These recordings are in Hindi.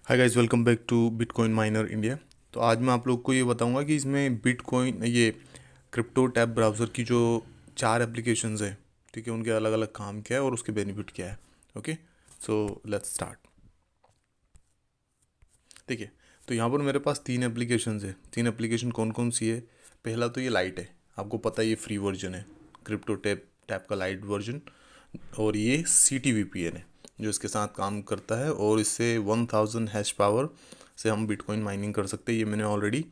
Hi guys, welcome back to Bitcoin miner India. तो आज मैं आप लोग को ये बताऊंगा कि इसमें बिटकॉइन ये क्रिप्टो टैब ब्राउज़र की जो 4 एप्लीकेशंस है, ठीक है, उनके अलग अलग काम क्या है और उसके बेनिफिट क्या है। Okay, so let's start. देखिए, तो यहाँ पर मेरे पास 3 एप्लीकेशंस है। 3 एप्लीकेशन कौन कौन सी है? पहला तो ये लाइट है, आपको पता है ये फ्री वर्जन है, क्रिप्टो टैब टैब का लाइट वर्जन। और ये CTVPN है जो इसके साथ काम करता है, और इससे 1000 हैश पावर से हम बिटकॉइन माइनिंग कर सकते हैं। ये मैंने ऑलरेडी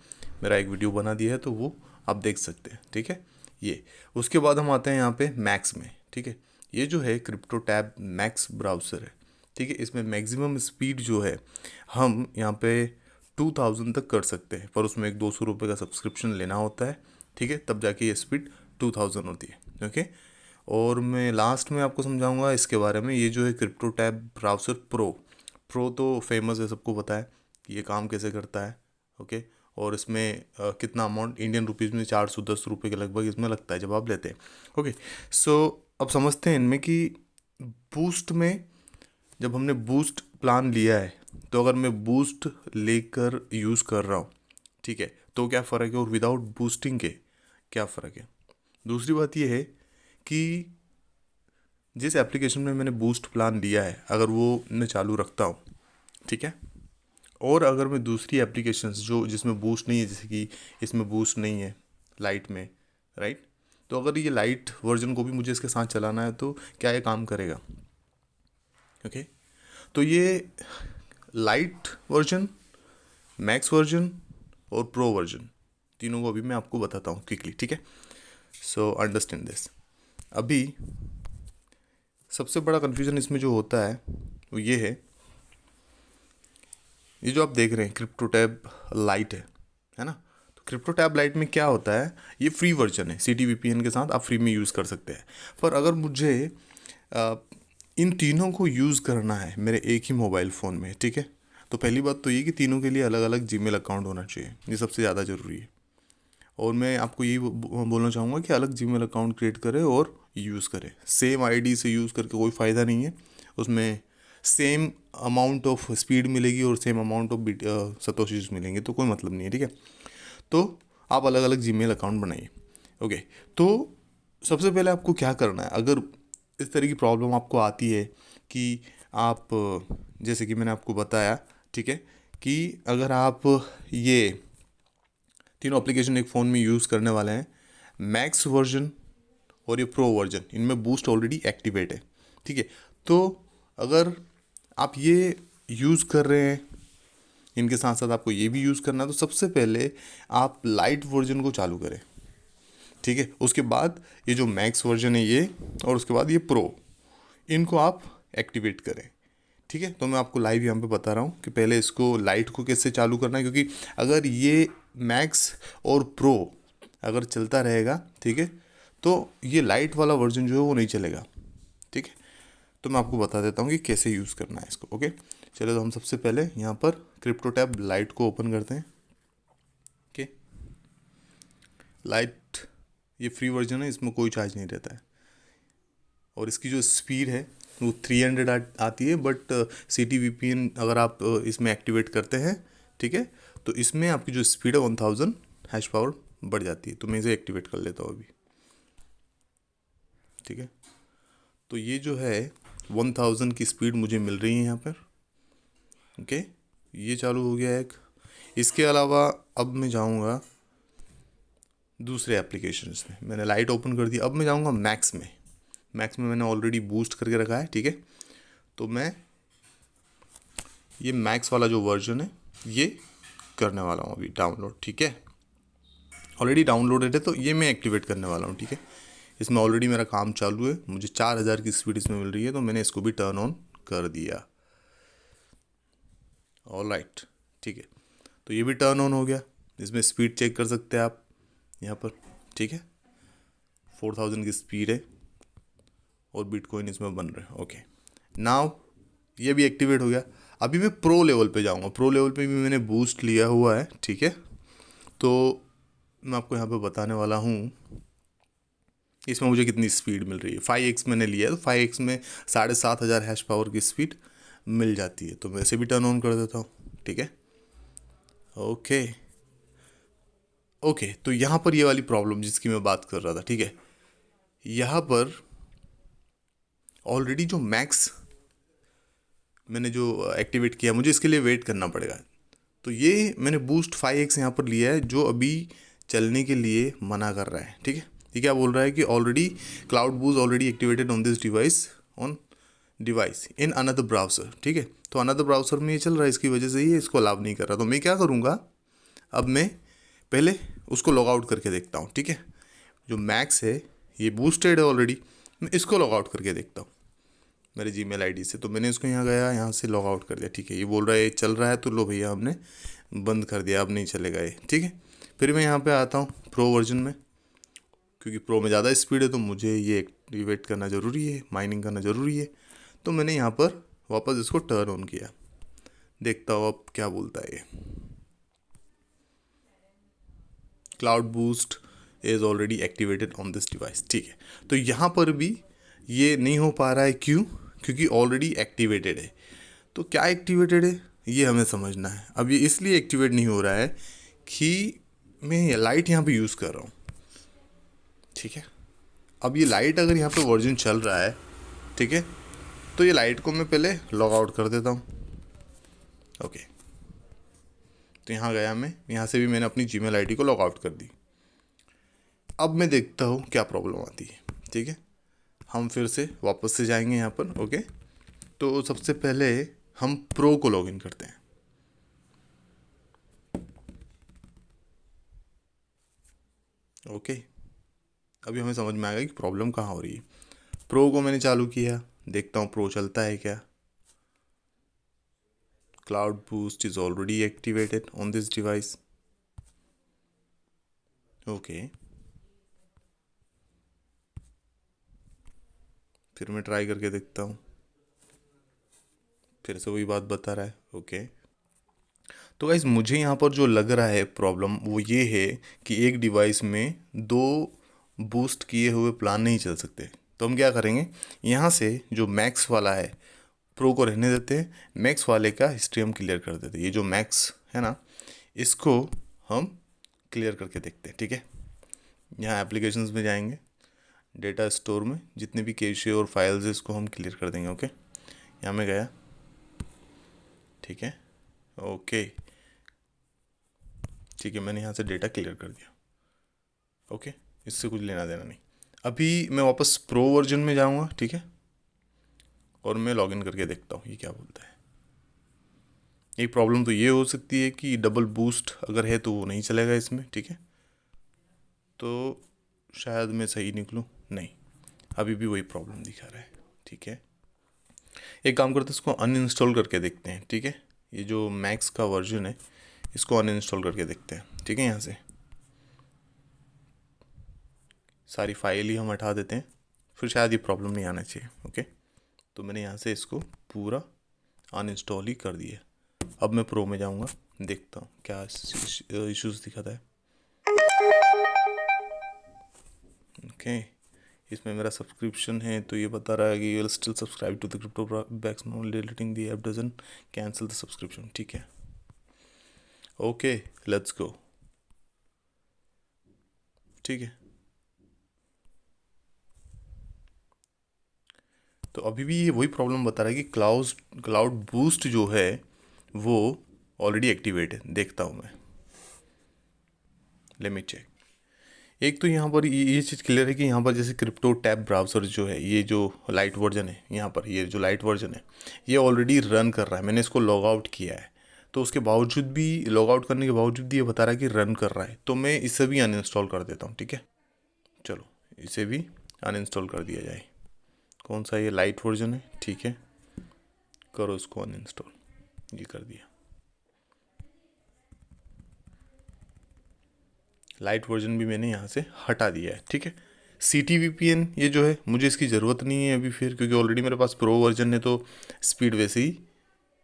मेरा एक वीडियो बना दिया है, तो वो आप देख सकते हैं, ठीक है। ये उसके बाद हम आते हैं यहाँ पे मैक्स में, ठीक है। ये जो है क्रिप्टो टैब मैक्स ब्राउज़र है, ठीक है। इसमें मैक्सिमम स्पीड जो है हम यहाँ पे 2000 तक कर सकते हैं, पर उसमें एक 200 रुपये का सब्सक्रिप्शन लेना होता है, ठीक है, तब जाके ये स्पीड 2000 होती है। ओके, और मैं लास्ट में आपको समझाऊंगा इसके बारे में। ये जो है क्रिप्टो टैब ब्राउज़र प्रो तो फेमस है, सबको पता है कि ये काम कैसे करता है। ओके, और इसमें कितना अमाउंट इंडियन रुपीज़ में 410 रुपये के लगभग इसमें लगता है जब आप लेते हैं। ओके, सो अब समझते हैं इनमें कि बूस्ट में, जब हमने बूस्ट प्लान लिया है, तो अगर मैं बूस्ट लेकर यूज़ कर रहा हूँ, ठीक है, तो क्या फ़र्क है, और विदाउट बूस्टिंग के क्या फ़र्क है। दूसरी बात यह है कि जिस एप्लीकेशन में मैंने बूस्ट प्लान लिया है, अगर वो मैं चालू रखता हूँ, ठीक है, और अगर मैं दूसरी एप्लीकेशंस जो जिसमें बूस्ट नहीं है, जैसे कि इसमें बूस्ट नहीं है लाइट में, राइट, तो अगर ये लाइट वर्जन को भी मुझे इसके साथ चलाना है तो क्या ये काम करेगा। ओके, तो ये लाइट वर्जन, मैक्स वर्जन और प्रो वर्जन, तीनों को अभी मैं आपको बताता हूँ क्विकली, ठीक है। So understand this. अभी सबसे बड़ा कन्फ्यूज़न इसमें जो होता है वो ये है, ये जो आप देख रहे हैं क्रिप्टो टैब लाइट है ना। तो क्रिप्टो टैब लाइट में क्या होता है, ये फ्री वर्जन है, CTVPN के साथ आप फ्री में यूज़ कर सकते हैं। पर अगर मुझे अ, इन तीनों को यूज़ करना है मेरे एक ही मोबाइल फ़ोन में, ठीक है, तो पहली बात तो ये कि तीनों के लिए अलग अलग जीमेल अकाउंट होना चाहिए, ये सबसे ज़्यादा ज़रूरी है। और मैं आपको यही बोलना चाहूँगा कि अलग जीमेल अकाउंट क्रिएट करें और यूज़ करें। सेम आईडी से यूज़ करके कोई फ़ायदा नहीं है, उसमें सेम अमाउंट ऑफ स्पीड मिलेगी और सेम अमाउंट ऑफ सतोशीज मिलेंगे, तो कोई मतलब नहीं है, ठीक है। तो आप अलग अलग जीमेल अकाउंट बनाइए। ओके, तो सबसे पहले आपको क्या करना है, अगर इस तरह की प्रॉब्लम आपको आती है कि आप, जैसे कि मैंने आपको बताया, ठीक है, कि अगर आप ये तीनों एप्लीकेशन एक फ़ोन में यूज़ करने वाले हैं, मैक्स वर्जन और ये प्रो वर्जन, इनमें बूस्ट ऑलरेडी एक्टिवेट है, ठीक है। तो अगर आप ये यूज़ कर रहे हैं, इनके साथ साथ आपको ये भी यूज़ करना है, तो सबसे पहले आप लाइट वर्जन को चालू करें, ठीक है। उसके बाद ये जो मैक्स वर्जन है ये, और उसके बाद ये प्रो, इनको आप एक्टिवेट करें, ठीक है। तो मैं आपको लाइव यहाँ पे बता रहा हूँ कि पहले इसको लाइट को कैसे चालू करना है, क्योंकि अगर ये मैक्स और प्रो अगर चलता रहेगा, ठीक है, तो ये लाइट वाला वर्जन जो है वो नहीं चलेगा, ठीक है। तो मैं आपको बता देता हूँ कि कैसे यूज़ करना है इसको। ओके, चलो, तो हम सबसे पहले यहाँ पर क्रिप्टो टैब लाइट को ओपन करते हैं। ओके, लाइट ये फ्री वर्जन है, इसमें कोई चार्ज नहीं रहता है, और इसकी जो स्पीड है वो 300 आती है, बट CTVPN अगर आप इसमें एक्टिवेट करते हैं, ठीक है, तो इसमें आपकी जो स्पीड है 1000 हैश पावर बढ़ जाती है। तो मैं इसे एक्टिवेट कर लेता हूँ अभी, ठीक है। तो ये जो है 1000 की स्पीड मुझे मिल रही है यहाँ पर। ओके, ये चालू हो गया एक। इसके अलावा अब मैं जाऊँगा दूसरे एप्लीकेशंस में, मैंने लाइट ओपन कर दी, अब मैं जाऊँगा मैक्स में। मैक्स में मैंने ऑलरेडी बूस्ट करके रखा है, ठीक है। तो मैं ये मैक्स वाला जो वर्जन है ये करने वाला हूँ अभी डाउनलोड, ठीक है। ऑलरेडी डाउनलोडेड है, तो ये मैं एक्टिवेट करने वाला हूँ, ठीक है। इसमें ऑलरेडी मेरा काम चालू है, मुझे 4000 की स्पीड इसमें मिल रही है, तो मैंने इसको भी टर्न ऑन कर दिया। ऑलराइट, ठीक है, तो ये भी टर्न ऑन हो गया। इसमें स्पीड चेक कर सकते हैं आप यहाँ पर, ठीक है, 4000 की स्पीड है और बिटकॉइन इसमें बन रहे हैं। ओके, नाउ ये भी एक्टिवेट हो गया। अभी मैं प्रो लेवल पे जाऊँगा, प्रो लेवल पे भी मैंने बूस्ट लिया हुआ है, ठीक है। तो मैं आपको यहाँ पे बताने वाला हूँ इसमें मुझे कितनी स्पीड मिल रही है। 5x मैंने लिया है, तो 5x में 7500 हैश पावर की स्पीड मिल जाती है। तो मैं इसे भी टर्न ऑन कर देता हूँ। ठीक है। ओके ओके, तो यहाँ पर ये वाली प्रॉब्लम जिसकी मैं बात कर रहा था, ठीक है, यहाँ पर ऑलरेडी जो मैक्स मैंने जो एक्टिवेट किया, मुझे इसके लिए वेट करना पड़ेगा। तो ये मैंने बूस्ट 5x यहाँ पर लिया है, जो अभी चलने के लिए मना कर रहा है, ठीक है। ये क्या बोल रहा है कि already cloud boost already activated on this device in another browser, ठीक है। तो अनदर ब्राउज़र में ये चल रहा है, इसकी वजह से ये इसको अलाउ नहीं कर रहा। तो मैं क्या करूँगा, अब मैं पहले उसको लॉग आउट करके देखता हूँ, ठीक है। जो मैक्स है ये बूस्टेड है ऑलरेडी, मैं इसको लॉग आउट करके देखता हूँ मेरे जीमेल आईडी से। तो मैंने इसको यहाँ गया, यहाँ से लॉग आउट कर दिया, ठीक है। ये बोल रहा है ये चल रहा है, तो लो भैया हमने बंद कर दिया, अब नहीं चलेगा ये, ठीक है। फिर मैं यहाँ पे आता हूँ प्रो वर्जन में, क्योंकि प्रो में ज़्यादा स्पीड है तो मुझे ये एक्टिवेट करना ज़रूरी है, माइनिंग करना ज़रूरी है। तो मैंने यहाँ पर वापस इसको टर्न ऑन किया, देखता हूँ अब क्या बोलता है ये। Cloud boost is already activated on this device, ठीक है। तो यहाँ पर भी ये नहीं हो पा रहा है, क्यों? क्योंकि ऑलरेडी एक्टिवेटेड है। तो क्या एक्टिवेटेड है ये हमें समझना है। अब ये इसलिए एक्टिवेट नहीं हो रहा है कि मैं लाइट यहाँ पे यूज़ कर रहा हूँ, ठीक है। अब ये लाइट अगर यहाँ पे वर्जन चल रहा है, ठीक है, तो ये लाइट को मैं पहले लॉग आउट कर देता हूँ। ओके, तो यहाँ गया मैं, यहाँ से भी मैंने अपनी जीमेल आईडी को लॉग आउट कर दी। अब मैं देखता हूँ क्या प्रॉब्लम आती है, ठीक है। हम फिर से वापस से जाएंगे यहाँ पर। ओके, तो सबसे पहले हम प्रो को लॉगिन करते हैं। ओके, अभी हमें समझ में आएगा कि प्रॉब्लम कहाँ हो रही है। प्रो को मैंने चालू किया, देखता हूँ प्रो चलता है क्या। Cloud boost is already activated on this device. Okay, फिर मैं ट्राई करके देखता हूँ, फिर से वही बात बता रहा है। ओके, तो गाइस मुझे यहाँ पर जो लग रहा है प्रॉब्लम वो ये है कि एक डिवाइस में दो बूस्ट किए हुए प्लान नहीं चल सकते। तो हम क्या करेंगे, यहाँ से जो मैक्स वाला है प्रो को रहने देते हैं, मैक्स वाले का हिस्ट्री हम क्लियर कर देते हैं। ये जो मैक्स है ना, इसको हम क्लियर करके देखते हैं, ठीक है। यहाँ एप्लीकेशंस में जाएंगे, डेटा स्टोर में जितने भी कैशे और फाइल्स है इसको हम क्लियर कर देंगे। ओके, यहाँ में गया, ठीक है। ओके, ठीक है, मैंने यहाँ से डेटा क्लियर कर दिया। ओके, इससे कुछ लेना देना नहीं। अभी मैं वापस प्रो वर्जन में जाऊँगा, ठीक है, और मैं लॉगिन करके देखता हूँ ये क्या बोलता है। एक प्रॉब्लम तो ये हो सकती है कि डबल बूस्ट अगर है तो वो नहीं चलेगा इसमें, ठीक है। तो शायद मैं सही निकलूँ, नहीं, अभी भी वही प्रॉब्लम दिखा रहा है, ठीक है। एक काम करते हैं, इसको अनइंस्टॉल करके देखते हैं, ठीक है। ये जो मैक्स का वर्जन है इसको अनइंस्टॉल करके देखते हैं, ठीक है। यहाँ से सारी फाइल ही हम हटा देते हैं, फिर शायद ये प्रॉब्लम नहीं आना चाहिए। ओके, तो मैंने यहाँ से इसको पूरा अनइंस्टॉल ही कर दिया। अब मैं प्रो में जाऊँगा, देखता हूँ क्या इश्यूज़ दिखाता है। ओके, इसमें मेरा सब्सक्रिप्शन है तो ये बता रहा है कि you will still subscribe to the crypto backs no deleting the app doesn't cancel the subscription, ठीक है। ओके, लेट्स गो, ठीक है। तो अभी भी ये वही प्रॉब्लम बता रहा है कि क्लाउड बूस्ट जो है वो ऑलरेडी एक्टिवेट है। देखता हूँ मैं, लेट मी चेक। एक तो यहाँ पर ये चीज़ क्लियर है कि यहाँ पर जैसे क्रिप्टो टैब ब्राउज़र जो है, ये जो लाइट वर्जन है, यहाँ पर ये जो लाइट वर्जन है ये ऑलरेडी रन कर रहा है। मैंने इसको लॉग आउट किया है, तो उसके बावजूद भी, लॉग आउट करने के बावजूद भी ये बता रहा है कि रन कर रहा है। तो मैं इसे भी अनइंस्टॉल कर देता हूँ, ठीक है। चलो, इसे भी अनइंस्टॉल कर दिया जाए। कौन सा, ये लाइट वर्जन है, ठीक है, करो इसको अनइंस्टॉल, ये कर दिया। लाइट वर्जन भी मैंने यहाँ से हटा दिया है, ठीक है। CTVPN ये जो है मुझे इसकी ज़रूरत नहीं है अभी फिर, क्योंकि ऑलरेडी मेरे पास प्रो वर्जन है तो स्पीड वैसे ही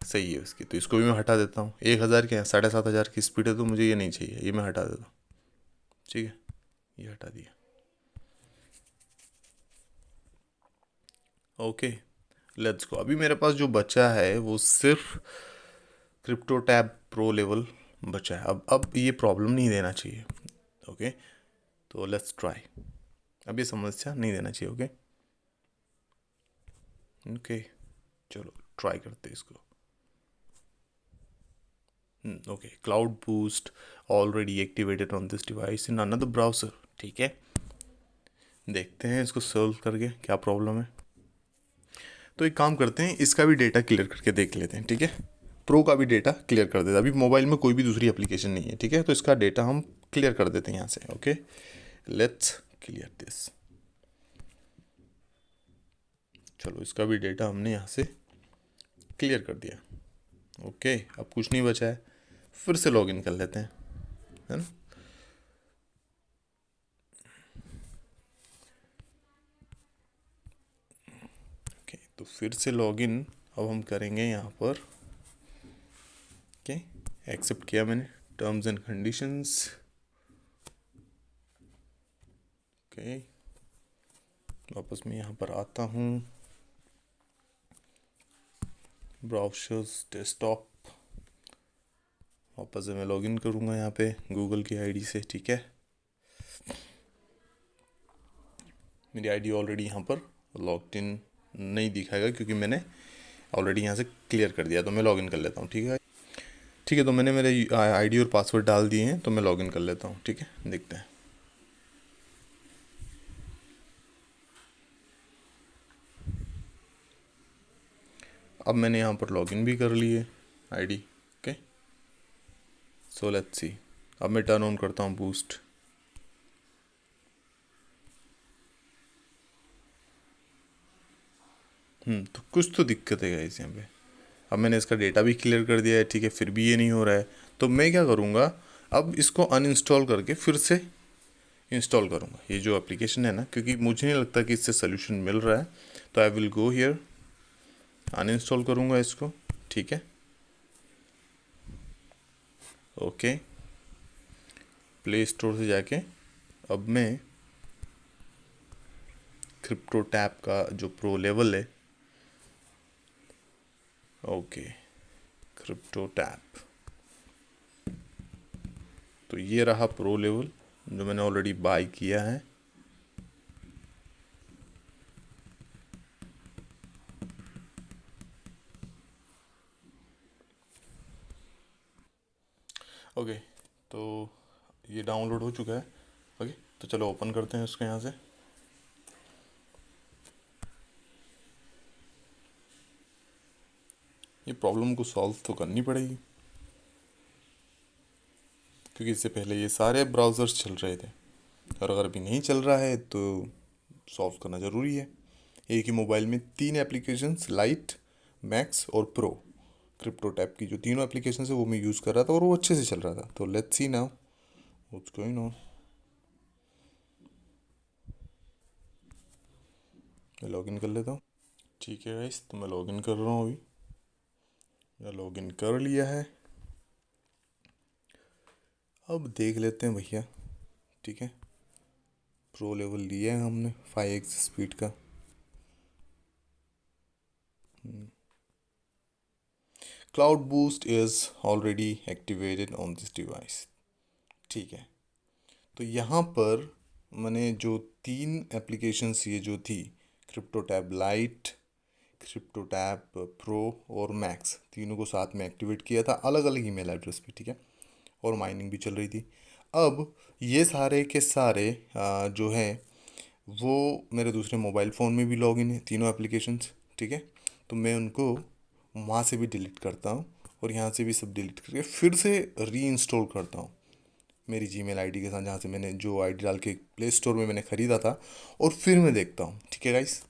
सही है उसकी। तो इसको भी मैं हटा देता हूँ। 1000 क्या, 7500 की स्पीड है तो मुझे ये नहीं चाहिए, ये मैं हटा देता हूँ, ठीक है। ये हटा दिया। Okay, let's go. अभी मेरे पास जो बचा है वो सिर्फ क्रिप्टो टैब प्रो लेवल बचा है। अब ये प्रॉब्लम नहीं देना चाहिए। ओके, तो लेट्स ट्राई। अब ये समस्या नहीं देना चाहिए। ओके ओके, चलो ट्राई करते हैं इसको। Okay, cloud boost already activated on this device in another browser. ठीक है, देखते हैं इसको सॉल्व करके क्या प्रॉब्लम है। तो एक काम करते हैं, इसका भी डेटा क्लियर करके देख लेते हैं। ठीक है, प्रो का भी डेटा क्लियर कर देते हैं। अभी मोबाइल में कोई भी दूसरी एप्लीकेशन नहीं है। ठीक है, तो इसका डेटा हम क्लियर कर देते हैं यहाँ से। Okay, let's clear this. चलो, इसका भी डेटा हमने यहाँ से क्लियर कर दिया। ओके, अब कुछ नहीं बचा है, फिर से लॉगिन कर लेते हैं, है ना। ओके, तो फिर से लॉगिन अब हम करेंगे यहाँ पर। ओके, एक्सेप्ट किया मैंने टर्म्स एंड कंडीशंस। ओके, वापस मैं यहाँ पर आता हूँ, ब्राउज़र्स, डेस्कटॉप, वापस से मैं लॉगिन करूँगा यहाँ पे गूगल की आईडी से। ठीक है, मेरी आईडी ऑलरेडी यहाँ पर लॉग्ड इन नहीं दिखाएगा क्योंकि मैंने ऑलरेडी यहाँ से क्लियर कर दिया। तो मैं लॉगिन कर लेता हूँ। ठीक है, ठीक है, तो मैंने मेरे आईडी और पासवर्ड डाल दिए हैं, तो मैं लॉगिन कर लेता हूँ। ठीक है, देखते हैं। अब मैंने यहाँ पर लॉगिन भी कर ली है ID. Okay, so let's see. अब मैं टर्न ऑन करता हूँ बूस्ट। तो कुछ तो दिक्कत है गाइस यहाँ पे। अब मैंने इसका डेटा भी क्लियर कर दिया है। ठीक है, फिर भी ये नहीं हो रहा है। तो मैं क्या करूँगा, अब इसको अनइंस्टॉल करके फिर से इंस्टॉल करूँगा ये जो एप्लीकेशन है ना, क्योंकि मुझे नहीं लगता कि इससे सोल्यूशन मिल रहा है। तो I will go here, uninstall करूँगा इसको। ठीक है, ओके, प्ले स्टोर से जाके अब मैं क्रिप्टो टैब का जो प्रो लेवल है, ओके, क्रिप्टो टैब, तो ये रहा प्रो लेवल जो मैंने ऑलरेडी बाय किया है। ओके, तो ये डाउनलोड हो चुका है। ओके, तो चलो ओपन करते हैं इसको यहाँ से। ये प्रॉब्लम को सॉल्व तो करनी पड़ेगी क्योंकि इससे पहले ये सारे ब्राउज़र्स चल रहे थे, और अगर अभी नहीं चल रहा है तो सॉल्व करना ज़रूरी है। एक ही मोबाइल में 3 एप्लीकेशंस, लाइट, मैक्स और प्रो, क्रिप्टो टैब की जो तीनों एप्लीकेशंस है वो मैं यूज़ कर रहा था और वो अच्छे से चल रहा था। तो let's see now what's going on. मैं लॉगिन कर लेता हूँ। ठीक है गाइस, तो मैं लॉगिन कर रहा हूँ अभी। मैं लॉगिन कर लिया है। अब देख लेते हैं भैया। ठीक है, प्रो लेवल लिया है हमने 5x स्पीड का। Cloud boost is already activated on this device. ठीक है, तो यहाँ पर मैंने जो 3 एप्लीकेशंस ये जो थी, crypto tab light, crypto tab pro और मैक्स, तीनों को साथ में एक्टिवेट किया था अलग अलग ईमेल एड्रेस पे। ठीक है, और माइनिंग भी चल रही थी। अब ये सारे के सारे जो है वो मेरे दूसरे मोबाइल फ़ोन में भी लॉगिन है, तीनों एप्लीकेशंस। ठीक है, तो मैं उनको वहाँ से भी डिलीट करता हूँ और यहाँ से भी सब डिलीट करके फिर से री इंस्टॉल करता हूँ मेरी जीमेल आईडी के साथ, जहाँ से मैंने जो आईडी डाल के प्ले स्टोर में मैंने ख़रीदा था, और फिर मैं देखता हूँ। ठीक है गाइस,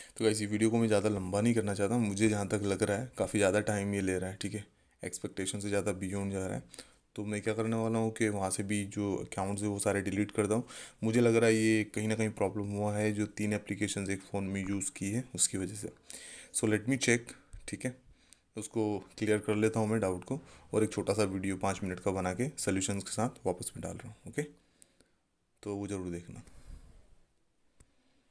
तो गाइस ये वीडियो को मैं ज़्यादा लंबा नहीं करना चाहता। मुझे जहाँ तक लग रहा है काफ़ी ज़्यादा टाइम ये ले रहा है। ठीक है, एक्सपेक्टेशन से ज़्यादा बियॉन्ड जा रहा है। तो मैं क्या करने वाला हूँ कि वहाँ से भी जो अकाउंट्स है वो सारे डिलीट करता हूँ। मुझे लग रहा है ये कहीं ना कहीं प्रॉब्लम हुआ है जो 3 एप्लीकेशन एक फ़ोन में यूज़ की है उसकी वजह से। So let me check. ठीक है, उसको क्लियर कर लेता हूँ मैं डाउट को, और एक छोटा सा वीडियो 5 मिनट का बना के सोल्यूशंस के साथ वापस में डाल रहा हूँ। ओके, तो वो ज़रूर देखना।